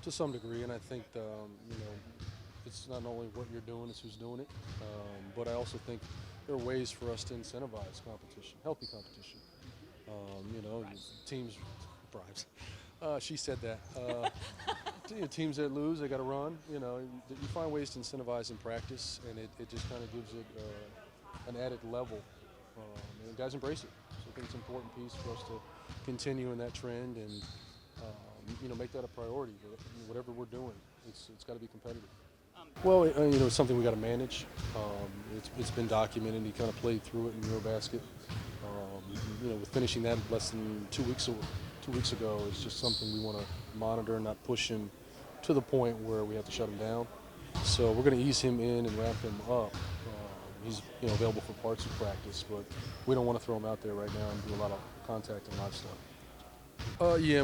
To some degree, and I think it's not only what you're doing, it's who's doing it. But I also think there are ways for us to incentivize competition, healthy competition. Teams, bribes. She said that. Teams that lose, they got to run. You find ways to incentivize in practice, and it just kind of gives it an added level. And guys embrace it. So I think it's an important piece for us to continue in that trend and make that a priority. Whatever we're doing, it's got to be competitive. Well, it's something we got to manage. It's been documented. He kind of played through it in Eurobasket. With finishing that less than 2 weeks ago, it's just something we want to monitor and not push him to the point where we have to shut him down. So we're going to ease him in and ramp him up. He's available for parts of practice, but we don't want to throw him out there right now and do a lot of contact and live stuff.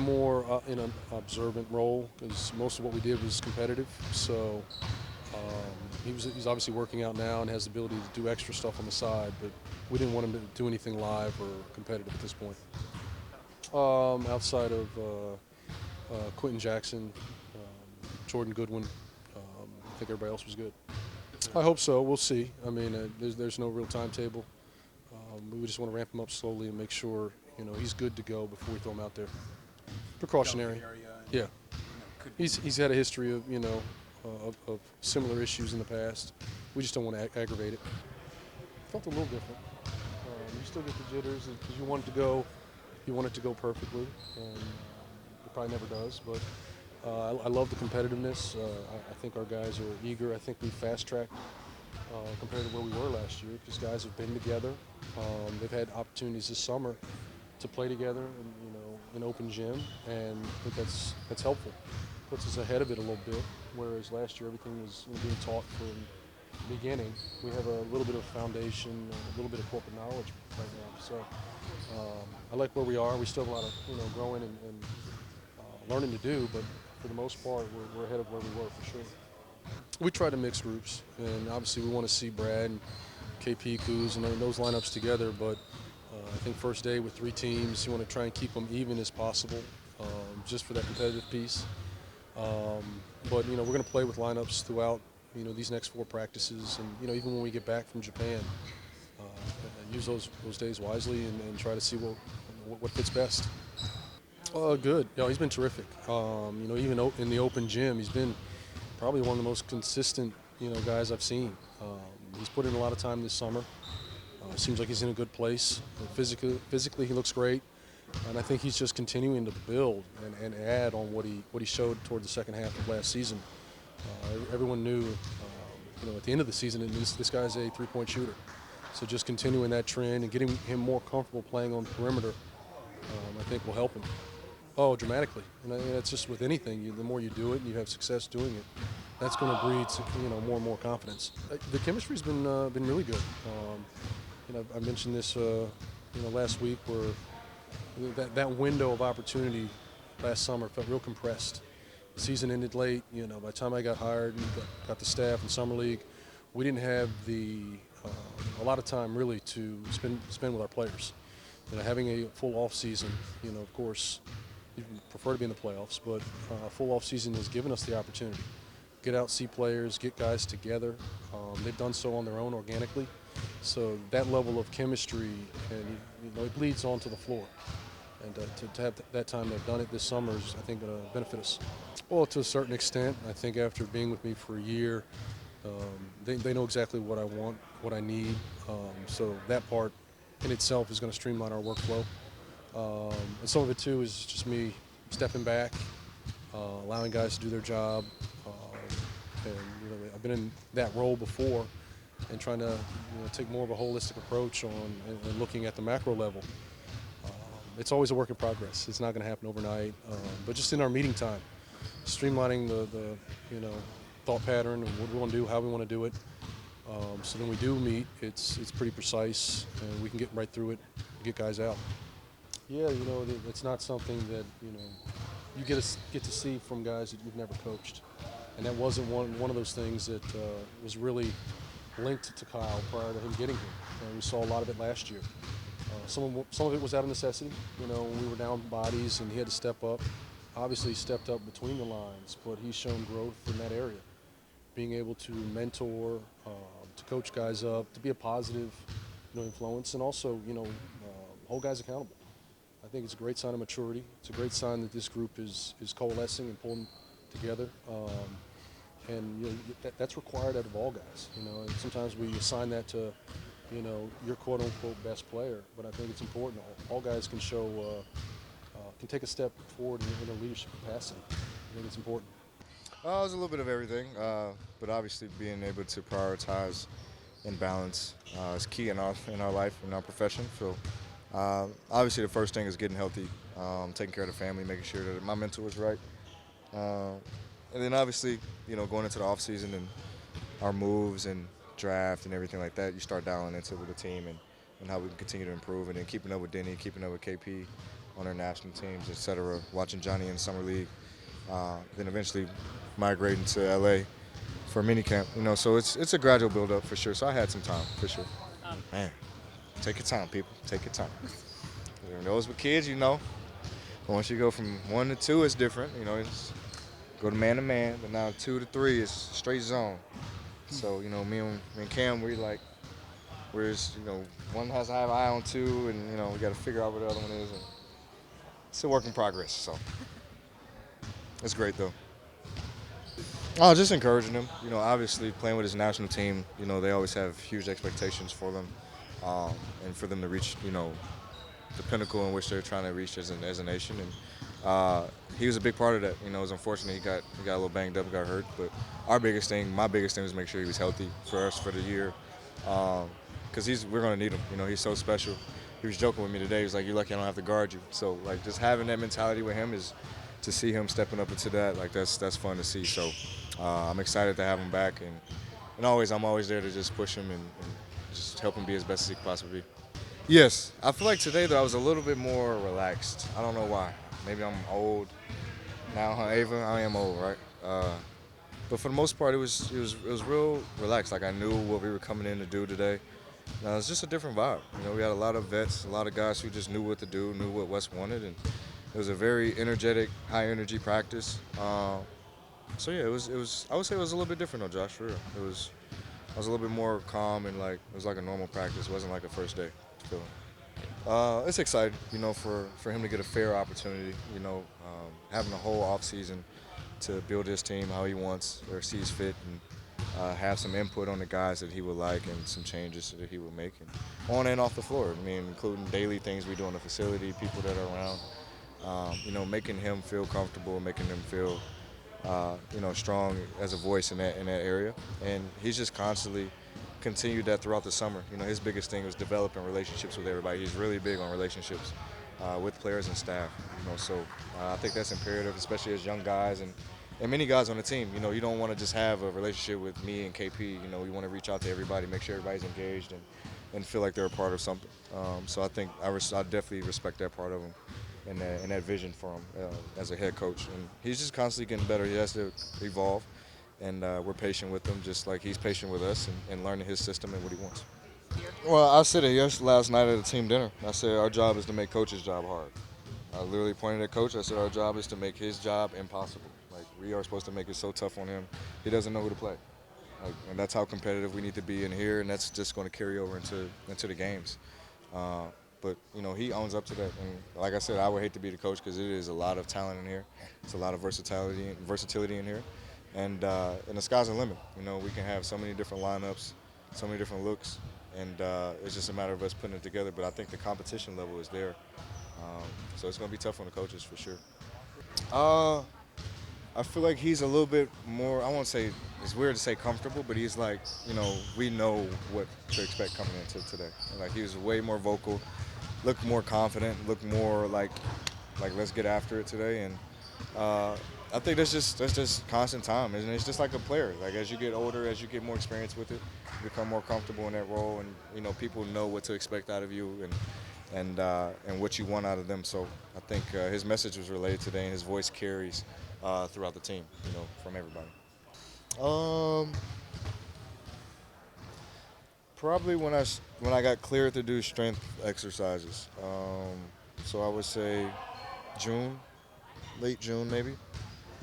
More in an observant role, because most of what we did was competitive. So he's obviously working out now and has the ability to do extra stuff on the side, but we didn't want him to do anything live or competitive at this point. Outside of 𝗙𝗢𝗟𝗡, Jordan Goodwin, I think everybody else was good. I hope so. We'll see. I mean, there's no real timetable. We just want to ramp him up slowly and make sure he's good to go before we throw him out there. Precautionary. Yeah. He's had a history of of similar issues in the past. We just don't want to aggravate it. Felt a little different. You still get the jitters because you want it to go perfectly, and it probably never does. But I love the competitiveness. I think our guys are eager. I think we fast-tracked compared to where we were last year because guys have been together. They've had opportunities this summer to play together in open gym, and I think that's helpful. Puts us ahead of it a little bit, whereas last year everything was being taught from the beginning. We have a little bit of foundation, a little bit of corporate knowledge right now. So I like where we are. We still have a lot of growing and learning to do, but for the most part, we're ahead of where we were for sure. We try to mix groups, and obviously we want to see Brad and 𝗙𝗢𝗟𝗡 and those lineups together, but I think first day with 3 teams, you want to try and keep them even as possible, just for that competitive piece. But we're going to play with lineups throughout these next 4 practices, and even when we get back from Japan, use those days wisely and try to see what fits best. Good. He's been terrific. Even in the open gym, he's been probably one of the most consistent guys I've seen. He's put in a lot of time this summer. Seems like he's in a good place. Physically, he looks great. And I think he's just continuing to build and add on what he showed toward the second half of last season. Everyone knew, at the end of the season, this guy's a three-point shooter. So just continuing that trend and getting him more comfortable playing on the perimeter, I think will help him. Oh, dramatically. And it's just with anything. The more you do it and you have success doing it, that's going to breed more and more confidence. The chemistry's been really good. I mentioned this last week where that window of opportunity last summer felt real compressed. The season ended late. By the time I got hired and got the staff in summer league, we didn't have a lot of time really to spend with our players. Having a full off season, of course, you prefer to be in the playoffs, but a full off season has given us the opportunity. Get out, see players, get guys together. They've done so on their own organically. So that level of chemistry, and it bleeds onto the floor. And to have that time they've done it this summer is, I think, going to benefit us. Well, to a certain extent, I think after being with me for a year, they know exactly what I want, what I need. So that part in itself is going to streamline our workflow. And some of it, too, is just me stepping back, allowing guys to do their job. And I've been in that role before and trying to take more of a holistic approach on and looking at the macro level. It's always a work in progress. It's not going to happen overnight. But just in our meeting time, streamlining the thought pattern and what we want to do, how we want to do it. So when we do meet, it's pretty precise, and we can get right through it and get guys out. Yeah, it's not something that you get to see from guys that you've never coached, and that wasn't one of those things that was really linked to Kyle prior to him getting here. And we saw a lot of it last year. Some of it was out of necessity, when we were down bodies and he had to step up. obviously stepped up between the lines, but he's shown growth in that area. Being able to mentor, to coach guys up, to be a positive, influence, and also, hold guys accountable. I think it's a great sign of maturity. It's a great sign that this group is coalescing and pulling together. And that's required out of all guys. And sometimes we assign that to, your quote unquote best player. But I think it's important. All guys can show, can take a step forward in a leadership capacity. I think it's important. It was a little bit of everything, but obviously being able to prioritize and balance is key in our life, in our profession. So obviously the first thing is getting healthy, taking care of the family, making sure that my mental is right. And then obviously, going into the off season and our moves and draft and everything like that, you start dialing into with the team and how we can continue to improve, and then keeping up with Denny, keeping up with KP on our national teams, etc. Watching Johnny in the summer league, then eventually migrating to LA for minicamp. So it's a gradual build up for sure. So I had some time for sure. Man, take your time, people. Take your time. Those with kids, once you go from 1 to 2, it's different. It's go to man, but now 2 to 3 is straight zone. So, me and Cam, one has to have eye on 2, and, we got to figure out what the other one is. And it's a work in progress, so it's great, though. Oh, just encouraging him. Obviously playing with his national team, they always have huge expectations for them, and for them to reach, the pinnacle in which they're trying to reach as a nation. And he was a big part of that. It was unfortunate he got a little banged up, got hurt. But my biggest thing was make sure he was healthy for us for the year, because we're going to need him. He's so special. He was joking with me today. He was like, "You're lucky I don't have to guard you." So just having that mentality with him is to see him stepping up into that. That's fun to see. So I'm excited to have him back, and I'm always there to just push him and just help him be as best as he can possibly be. Yes, I feel like today though I was a little bit more relaxed. I don't know why. Maybe I'm old now, huh, Ava? I am old, right? But for the most part, it was real relaxed. I knew what we were coming in to do today. It was just a different vibe. We had a lot of vets, a lot of guys who just knew what to do, knew what Wes wanted, and it was a very energetic, high energy practice. So yeah, it was. I would say it was a little bit different though, Josh. For real, I was a little bit more calm and it was like a normal practice. It wasn't like a first day feeling. It's exciting, for him to get a fair opportunity. Having a whole off season to build his team how he wants or sees fit, and have some input on the guys that he would like and some changes that he would make, and on and off the floor. Including daily things we do in the facility, people that are around. Making him feel comfortable, making him feel, strong as a voice in that area. And he's just constantly continued that throughout the summer. His biggest thing was developing relationships with everybody. He's really big on relationships with players and staff. So I think that's imperative, especially as young guys and many guys on the team. You don't want to just have a relationship with me and KP. You want to reach out to everybody, make sure everybody's engaged and feel like they're a part of something. So I think I definitely respect that part of him and that vision for him as a head coach. And he's just constantly getting better. He has to evolve, and we're patient with him, just like he's patient with us and learning his system and what he wants. Well, I said it last night at a team dinner. I said our job is to make coach's job hard. I literally pointed at coach. I said our job is to make his job impossible. We are supposed to make it so tough on him. He doesn't know who to play. And that's how competitive we need to be in here, and that's just going to carry over into the games. But he owns up to that. And like I said, I would hate to be the coach because it is a lot of talent in here. It's a lot of versatility in here, and the sky's the limit. We can have so many different lineups, so many different looks, and it's just a matter of us putting it together. But I think the competition level is there, so it's going to be tough on the coaches for sure. I feel like he's a little bit more, I won't say, it's weird to say comfortable, but he's like, we know what to expect coming into today. He was way more vocal, looked more confident, looked more like let's get after it today. And I think that's just constant time, and it's just like a player. As you get older, as you get more experience with it, you become more comfortable in that role, and people know what to expect out of you and what you want out of them. So I think his message was relayed today, and his voice carries throughout the team, from everybody. Probably when I got cleared to do strength exercises. So I would say June, late June maybe,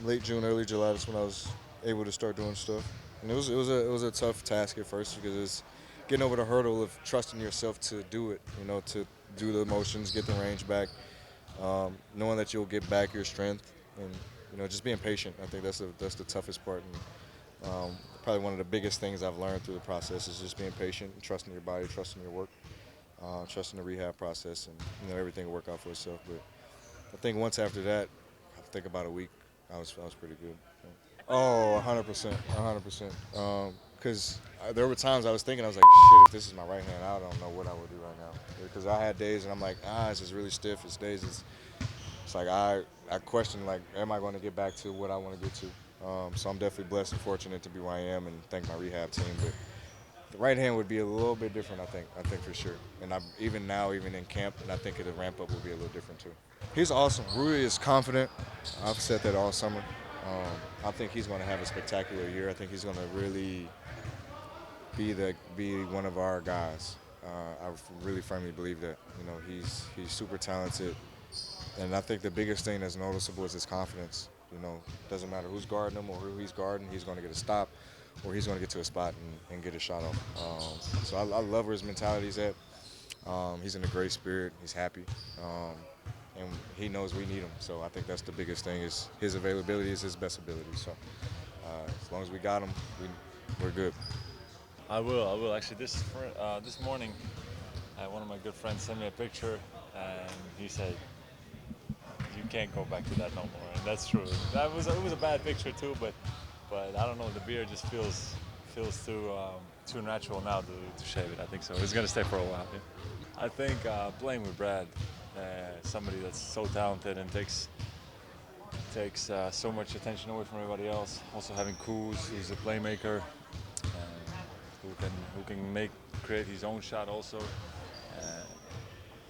late June, early July. That's when I was able to start doing stuff. And it was a tough task at first because it's getting over the hurdle of trusting yourself to do it. You know, to do the motions, get the range back, knowing that you'll get back your strength, and just being patient. I think that's the toughest part. And, probably one of the biggest things I've learned through the process is just being patient and trusting your body, trusting your work, trusting the rehab process, and everything will work out for itself. But I think once after that, I think about a week, I was pretty good. Oh, 100%, 100%. Because there were times I was thinking, I was like, shit, if this is my right hand, I don't know what I would do right now. Because I had days and I'm like, it's just really stiff. It's days it's like I question, like, am I going to get back to what I want to get to? So I'm definitely blessed and fortunate to be where I am, and thank my rehab team. But the right hand would be a little bit different, I think for sure. And even now, even in camp, and I think the ramp up will be a little different too. He's awesome. Rui is confident. I've said that all summer. I think he's going to have a spectacular year. I think he's going to really be one of our guys. I really firmly believe that. He's super talented, and I think the biggest thing that's noticeable is his confidence. Doesn't matter who's guarding him or who he's guarding, he's going to get a stop, or he's going to get to a spot and get a shot off. So I love where his mentality's at. He's in a great spirit. He's happy. And he knows we need him. So I think that's the biggest thing, is his availability is his best ability. So as long as we got him, we're good. I will. Actually, this morning, one of my good friends sent me a picture, and he said, "You can't go back to that no more." And that's true. It was a bad picture too, but I don't know. The beard just feels too natural now to shave it. I think so. It's gonna stay for a while. Yeah. I think playing with Brad, somebody that's so talented and takes so much attention away from everybody else. Also having Kuz, who's a playmaker, who can create his own shot also.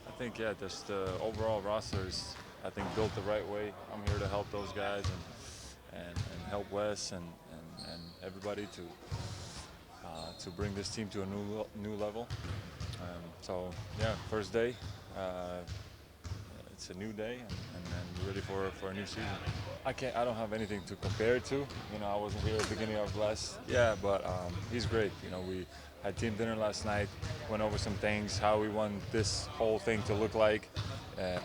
I think just the overall roster is, I think, built the right way. I'm here to help those guys and help Wes and everybody to bring this team to a new level. So yeah, first day. It's a new day, and we're ready for a new season. I don't have anything to compare it to. I wasn't here at the beginning of last. Yeah, but he's great. We had team dinner last night, went over some things, how we want this whole thing to look like,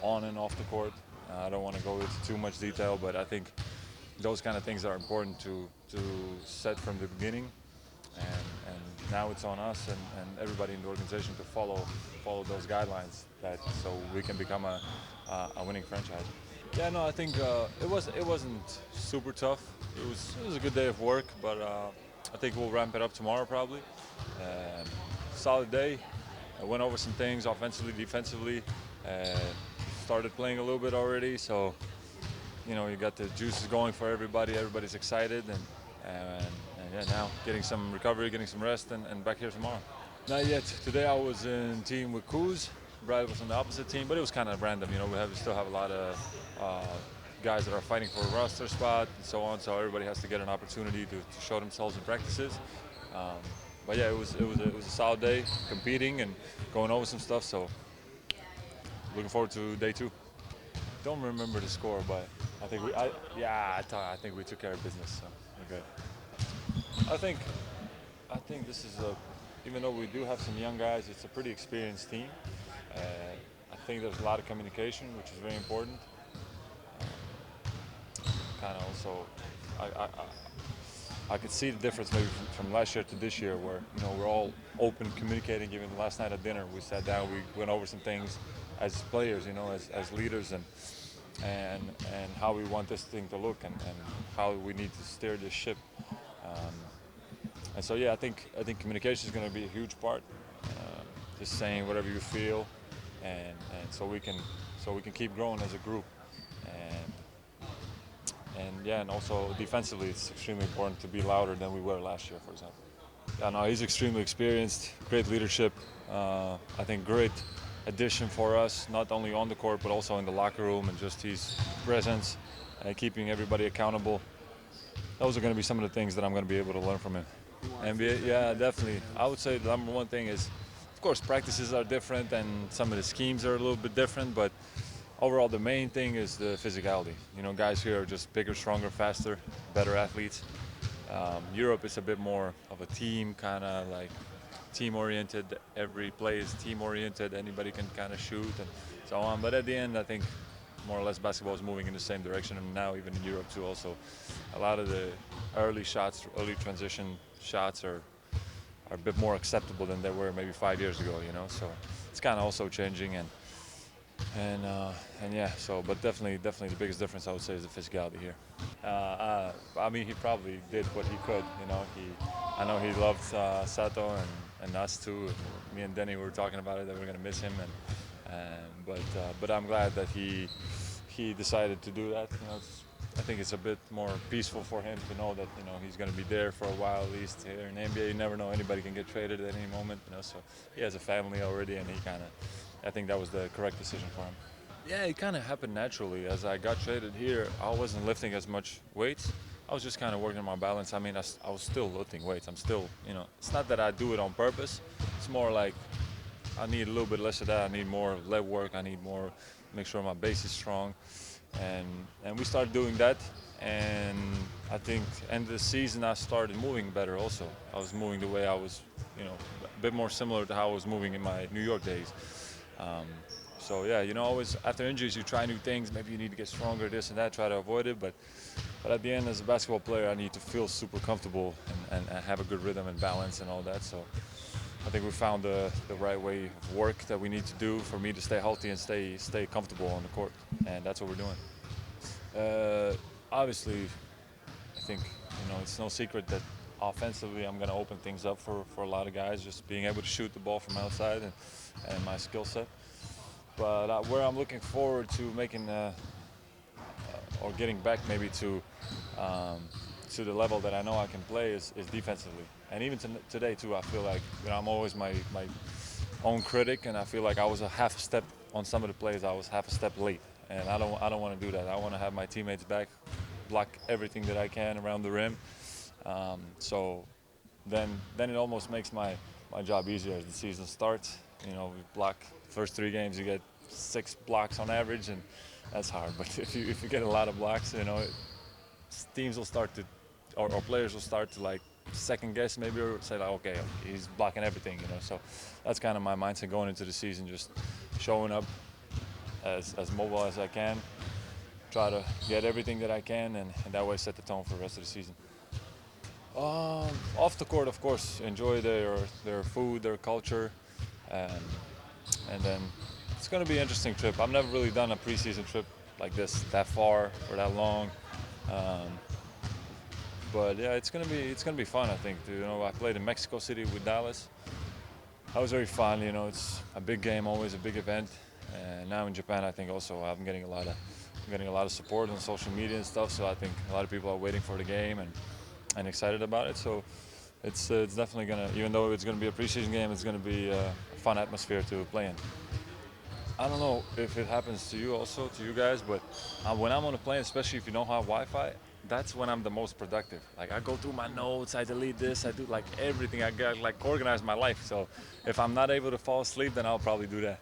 on and off the court. I don't want to go into too much detail, but I think those kind of things are important to set from the beginning, and now it's on us and everybody in the organization to follow those guidelines, so we can become a winning franchise. Yeah, no, I think it wasn't super tough. It was a good day of work, but I think we'll ramp it up tomorrow probably. Solid day. I went over some things offensively, defensively. Started playing a little bit already, so you got the juices going for everybody. Everybody's excited, and yeah, now getting some recovery, getting some rest, and back here tomorrow. Not yet. Today I was in team with Kuz. Brad was on the opposite team, but it was kind of random. We still have a lot of guys that are fighting for a roster spot and so on. So everybody has to get an opportunity to show themselves in practices. But yeah, it was a solid day, competing and going over some stuff. So looking forward to day 2. Don't remember the score, but I think I think we took care of business. So we're good. I think this is even though we do have some young guys, it's a pretty experienced team. I think there's a lot of communication, which is very important. Kind of also, I could see the difference maybe from last year to this year, where we're all open, communicating. Even last night at dinner, we sat down, we went over some things as players, as leaders, and how we want this thing to look, and how we need to steer this ship. And so yeah, I think communication is going to be a huge part. Just saying whatever you feel, and so we can keep growing as a group. And also defensively, it's extremely important to be louder than we were last year, for example. Yeah, no, he's extremely experienced, great leadership. I think great addition for us, not only on the court but also in the locker room, and just his presence and keeping everybody accountable. Those are going to be some of the things that I'm going to be able to learn from him. NBA, yeah, definitely. I would say the number one thing is, of course, practices are different and some of the schemes are a little bit different, but overall, the main thing is the physicality. You know, guys here are just bigger, stronger, faster, better athletes. Europe is a bit more of a team, kind of like team-oriented. Every play is team-oriented. Anybody can kind of shoot and so on. But at the end, I think more or less basketball is moving in the same direction, and now even in Europe too. Also, a lot of the early shots, early transition shots are a bit more acceptable than they were maybe 5 years ago. You know, so it's kind of also changing and yeah. So, but definitely the biggest difference I would say is the physicality here. I mean, he probably did what he could. You know, I know he loved Sato and us too. Me and Denny were talking about it that we're gonna miss him, but I'm glad that he decided to do that. You know, I think it's a bit more peaceful for him to know that he's going to be there for a while at least. Here in the NBA, you never know, anybody can get traded at any moment. So he has a family already, and I think that was the correct decision for him. Yeah, it kind of happened naturally. As I got traded here, I wasn't lifting as much weights. I was just kind of working on my balance. I mean, I was still lifting weights. I'm still, it's not that I do it on purpose. It's more like I need a little bit less of that. I need more leg work. I need more, make sure my base is strong. And we started doing that. And I think end of the season, I started moving better also. I was moving the way I was, a bit more similar to how I was moving in my New York days. So yeah, always after injuries, you try new things. Maybe you need to get stronger, this and that, try to avoid it. But at the end, as a basketball player, I need to feel super comfortable and have a good rhythm and balance and all that. So I think we found the right way of work that we need to do for me to stay healthy and stay comfortable on the court, and that's what we're doing. Obviously, I think it's no secret that offensively I'm going to open things up for a lot of guys, just being able to shoot the ball from outside and my skill set. But where I'm looking forward to making or getting back maybe to the level that I know I can play is defensively. And even today too, I feel like I'm always my own critic, and I feel like I was a half a step on some of the plays. I was half a step late, and I don't want to do that. I want to have my teammates back, block everything that I can around the rim. So then it almost makes my job easier as the season starts. We block first 3 games, you get 6 blocks on average, and that's hard. But if you get a lot of blocks, teams will start to, or players will start to like second guess maybe, or say like, okay, he's blocking everything, So that's kind of my mindset going into the season, just showing up as mobile as I can, try to get everything that I can, and that way set the tone for the rest of the season. Off the court, of course, enjoy their food, their culture, and then it's going to be an interesting trip. I've never really done a preseason trip like this, that far or that long. But yeah, it's gonna be fun. I think. I played in Mexico City with Dallas. That was very fun. It's a big game, always a big event. And now in Japan, I think also I'm getting a lot of support on social media and stuff. So I think a lot of people are waiting for the game and excited about it. So it's definitely gonna, even though it's gonna be a preseason game, it's gonna be a fun atmosphere to play in. I don't know if it happens to you also, to you guys, but when I'm on a plane, especially if you don't have Wi-Fi, that's when I'm the most productive. Like I go through my notes, I delete this, I do like everything. I got like organize my life. So if I'm not able to fall asleep, then I'll probably do that.